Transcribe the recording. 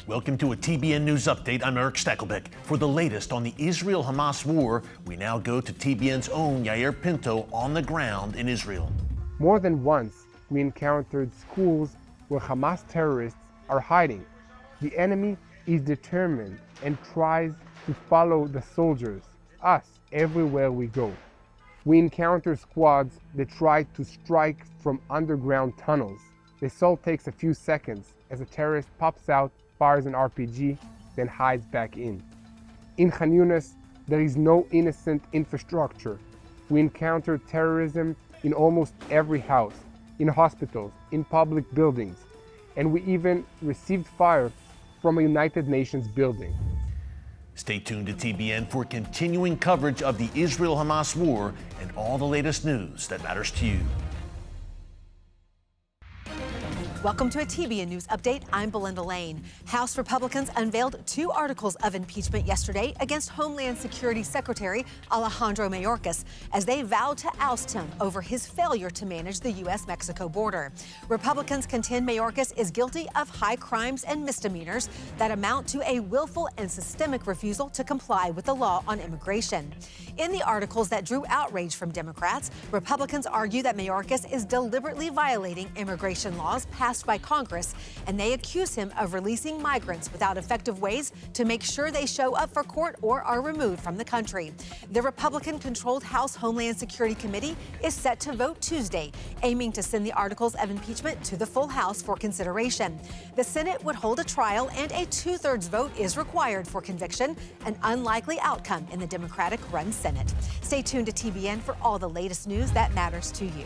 Welcome to a TBN News Update. I'm Eric Stackelbeck. For the latest on the Israel-Hamas war, we now go to TBN's own Yair Pinto on the ground in Israel. More than once, we encountered schools where Hamas terrorists are hiding. The enemy is determined and tries to follow the soldiers, us, everywhere we go. We encounter squads that try to strike from underground tunnels. The assault takes a few seconds as a terrorist pops out, fires an RPG, then hides back in. In Khan Yunis, there is no innocent infrastructure. We encounter terrorism in almost every house, in hospitals, in public buildings, and we even received fire from a United Nations building. Stay tuned to TBN for continuing coverage of the Israel-Hamas war and all the latest news that matters to you. Welcome to a TBN News Update. I'm Belinda Lane. House Republicans unveiled 2 articles of impeachment yesterday against Homeland Security Secretary Alejandro Mayorkas as they vowed to oust him over his failure to manage the U.S.-Mexico border. Republicans contend Mayorkas is guilty of high crimes and misdemeanors that amount to a willful and systemic refusal to comply with the law on immigration. In the articles that drew outrage from Democrats, Republicans argue that Mayorkas is deliberately violating immigration laws passed by Congress, and they accuse him of releasing migrants without effective ways to make sure they show up for court or are removed from the country. The Republican-controlled House Homeland Security Committee is set to vote Tuesday, aiming to send the articles of impeachment to the full House for consideration. The Senate would hold a trial, and a 2/3 vote is required for conviction, an unlikely outcome in the Democratic-run Senate. Stay tuned to TBN for all the latest news that matters to you.